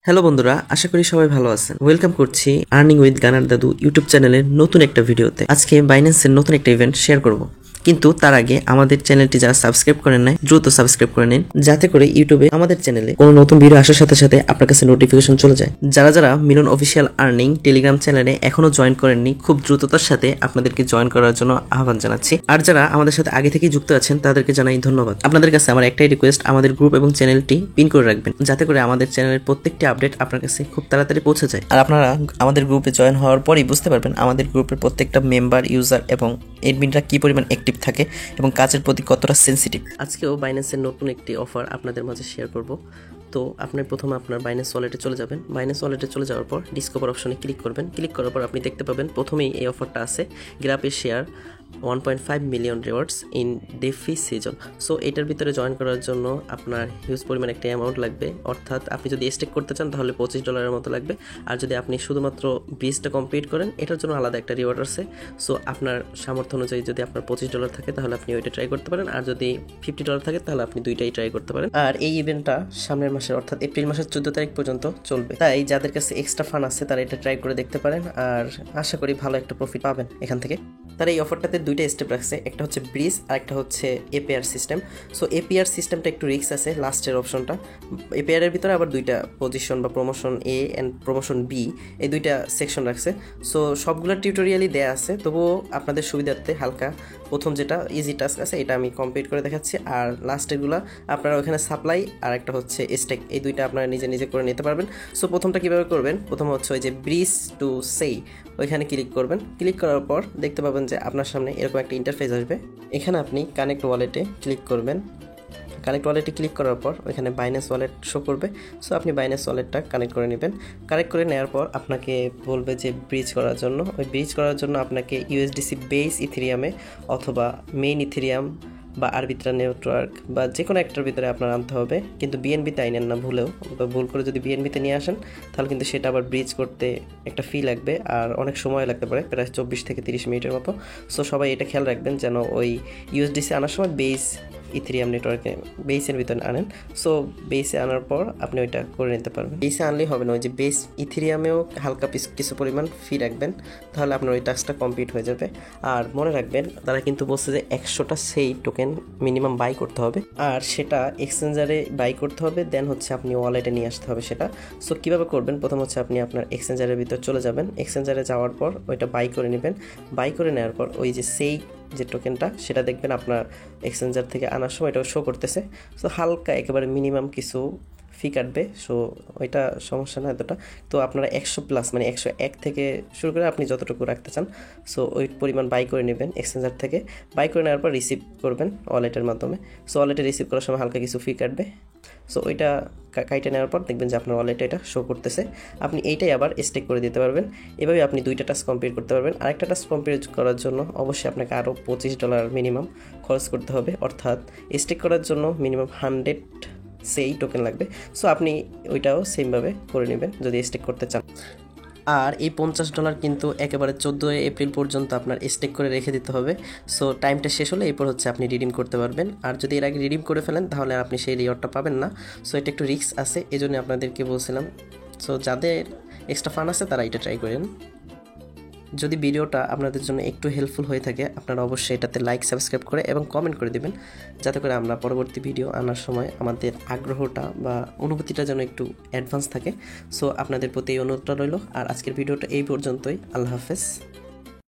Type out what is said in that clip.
Hello বন্ধুরা, আশা করি সবাই ভালো আছেন। ওয়েলকাম করছি আর্নিং উইথ গানার দাদু ইউটিউব চ্যানেলের নতুন একটা ভিডিওতে। আজকে বাইন্যান্সের নতুন একটা ইভেন্ট শেয়ার করব, কিন্তু তার আগে আমাদের চ্যানেলটি যারা সাবস্ক্রাইব করেন নাই দ্রুত সাবস্ক্রাইব করে নিন, যাতে করে ইউটিউবে আমাদের চ্যানেলে কোনো নতুন ভিডিও আসার সাথে সাথে আপনার কাছে নোটিফিকেশন চলে যায়। যারা যারা মিলন অফিসিয়াল আর্নিং টেলিগ্রাম চ্যানেলে এখনো জয়েন করেননি, খুব দ্রুততার সাথে আপনাদেরকে জয়েন করার জন্য আহ্বান জানাচ্ছি। আর যারা আমাদের সাথে আগে থেকেই যুক্ত আছেন তাদেরকে জানাই ধন্যবাদ। আপনাদের কাছে আমার একটাই রিকোয়েস্ট, আমাদের গ্রুপ এবং চ্যানেলটি পিন করে রাখবেন, যাতে করে আমাদের চ্যানেলের প্রত্যেকটি আপডেট আপনার কাছে খুব তাড়াতাড়ি পৌঁছে যায়। আর আপনারা আমাদের গ্রুপে জয়েন হওয়ার পরই বুঝতে পারবেন আমাদের গ্রুপের প্রত্যেকটা মেম্বার, ইউজার এবং এডমিনরা কি পরিমাণ অ্যাক্টিভ থাকে এবং কাজের প্রতি কতটা সেন্সিটিভ। আজকেও বাইন্যান্সের নতুন একটি অফার আপনাদের মাঝে শেয়ার করব। তো আপনি প্রথমে আপনার বাইন্যান্স ওয়ালেটে চলে যাবেন। বাইন্যান্স ওয়ালেটে চলে যাওয়ার পর ডিসকভার অপশনে ক্লিক করবেন। ক্লিক করার পর আপনি দেখতে পাবেন প্রথমেই এই অফারটা আছে, গ্রাফের share 1.5 million rewards in DeFi season. So এটার ভিতরে জয়েন করার জন্য আপনার হিউজ পরিমাণ একটা অ্যামাউন্ট লাগবে, অর্থাৎ আপনি যদি স্টেক করতে চান তাহলে $25 মতো লাগবে। আর যদি আপনি শুধুমাত্র ব্রিজটা কমপ্লিট করেন, এটার জন্য আলাদা একটা রিওয়ার্ড আছে। সো আপনার সামর্থ্য অনুযায়ী যদি আপনার $25 থাকে তাহলে আপনি ওইটা ট্রাই করতে পারেন, আর যদি $50 থাকে তাহলে আপনি দুইটাই ট্রাই করতে পারেন। আর এই ইভেন্টটা সামনের মাসের অর্থাৎ এপ্রিল মাসের 14 তারিখ পর্যন্ত চলবে, তাই যাদের কাছে এক্সট্রা ফান্ড আছে তারা এটা ট্রাই করে দেখতে পারেন। আর আশা করি ভালো একটা প্রফিট পাবেন এখান থেকে। তারা এই অফারটাতে দুইটা স্টেপ রাখছে, একটা হচ্ছে ব্রিজ আর একটা হচ্ছে এপিআর সিস্টেম। সো এপিআর সিস্টেমটা একটু রিস্ক আছে, লাস্টের অপশনটা। এপিআরের ভিতরে আবার দুইটা পজিশন বা promotion A and promotion B, এই দুইটা সেকশন রাখছে। সো সবগুলো টিউটোরিয়ালই দেয়া আছে, তবুও আপনাদের সুবিধার্থে হালকা প্রথম যেটা ইজি টাস্ক আছে এটা আমি কমপ্লিট করে দেখাচ্ছি। আর লাস্টেরগুলো আপনারা ওখানে সাপ্লাই আর একটা হচ্ছে স্টেক, এই দুইটা আপনারা নিজে নিজে করে নিতে পারবেন। সো প্রথমটা কীভাবে করবেন, প্রথম হচ্ছে ওই যে ব্রিজ টু সেই, ওইখানে ক্লিক করবেন। ক্লিক করার পর দেখতে পাবেন যে আপনার সামনে এরকম একটা ইন্টারফেস আসবে। এখানে আপনি কানেক্ট ওয়ালেটে ক্লিক করবেন। কানেক্ট ওয়ালেটে ক্লিক করার পর ওইখানে বাইন্যান্স ওয়ালেট শো করবে। সো আপনি বাইন্যান্স ওয়ালেটটা কানেক্ট করে নেবেন। কানেক্ট করে নেওয়ার পর আপনাকে বলবে যে ব্রিজ করার জন্য, ওই ব্রিজ করার জন্য আপনাকে ইউএসডিসি বেস ইথেরিয়ামে অথবা মেইন ইথেরিয়াম বা আরবিট্রা নেটওয়ার্ক বা যে কোনো একটার ভিতরে আপনার আনতে হবে, কিন্তু বিএনবিতে আইনেন না ভুলেও। বা ভুল করে যদি বিএনবিতে নিয়ে আসেন তাহলে কিন্তু সেটা আবার ব্রিজ করতে একটা ফি লাগবে আর অনেক সময় লাগতে পারে, প্রায় 24 থেকে 30 মিনিটের মতো। সো সবাই এটা খেয়াল রাখবেন যেন ওই ইউএসডিসি আনার সময় বেস ইথেরিয়াম নেটওয়ার্কে বেসের ভিতরে আনেন। সো বেসে আনার পর আপনি ওইটা করে নিতে পারবেন। বেসে আনলেই হবে না, ওই যে বেস ইথেরিয়ামেও হালকা কিছু পরিমাণ ফি রাখবেন, তাহলে আপনার ওই টাস্কটা কমপ্লিট হয়ে যাবে। আর মনে রাখবেন তারা কিন্তু বলছে যে 100টা সেই টোকেন মিনিমাম বাই করতে হবে, আর সেটা এক্সচেঞ্জারে বাই করতে হবে, দেন হচ্ছে আপনি ওয়ালেটে নিয়ে আসতে হবে সেটা। সো কীভাবে করবেন, প্রথম হচ্ছে আপনি আপনার এক্সচেঞ্জারের ভিতর চলে যাবেন। এক্সচেঞ্জারে যাওয়ার পর ওইটা বাই করে নেবেন। বাই করে নেওয়ার পর ওই যে সেই যে টোকেনটা সেটা দেখবেন আপনার এক্সচেঞ্জার থেকে আনার সময় এটাও শো করতেছে। সো হালকা একেবারে মিনিমাম কিছু ফি কাটবে, সো ওইটা সমস্যা না এতটা। তো আপনারা 100+ মানে 101 থেকে শুরু করে আপনি যতটুকু রাখতে চান, সো ওই পরিমাণ বাই করে নেবেন এক্সচেঞ্জার থেকে। বাই করে নেওয়ার পর রিসিভ করবেন ওয়ালেটের মাধ্যমে। সো ওয়ালেটে রিসিভ করার সময় হালকা কিছু ফি কাটবে। সো ওইটা কাইটে নেওয়ার পর দেখবেন যে আপনার ওয়ালেটে এটা শো করতেছে। আপনি এইটাই আবার স্টেক করে দিতে পারবেন। এভাবে আপনি দুইটা টাস্ক কমপ্লিট করতে পারবেন। আরেকটা টাস্ক কমপ্লিট করার জন্য অবশ্যই আপনাকে আরও $25 মিনিমাম খরচ করতে হবে, অর্থাৎ স্টেক করার জন্য মিনিমাম 100 সেই টোকেন লাগবে। সো আপনি ওইটাও সেমভাবে করে নেবেন যদি স্টেক করতে চান। আর এই $50 কিন্তু একেবারে 14 এপ্রিল পর্যন্ত আপনার স্টেক করে রেখে দিতে হবে। সো টাইমটা শেষ হলে এরপর হচ্ছে আপনি রিডিম করতে পারবেন। আর যদি এর আগে রিডিম করে ফেলেন তাহলে আপনি সেই রিওয়ার্ডটা পাবেন না। সো এটা একটু রিস্ক আছে, এই জন্য আপনাদেরকে বলছিলাম। সো যাদের এক্সট্রা ফান্ড আছে তারা এটা ট্রাই করেন। যদি ভিডিওটা আপনাদের জন্য একটু হেল্পফুল হয়ে থাকে আপনারা অবশ্যই এটাতে লাইক, সাবস্ক্রাইব করে এবং কমেন্ট করে দিবেন, যাতে করে আমরা পরবর্তী ভিডিও আনার সময় আমাদের আগ্রহটা বা অনুভূতিটা যেন একটু অ্যাডভান্স থাকে। সো আপনাদের প্রতি এই অনুরোধটা রইল। আর আজকের ভিডিওটা এই পর্যন্তই। আল্লাহ হাফেজ।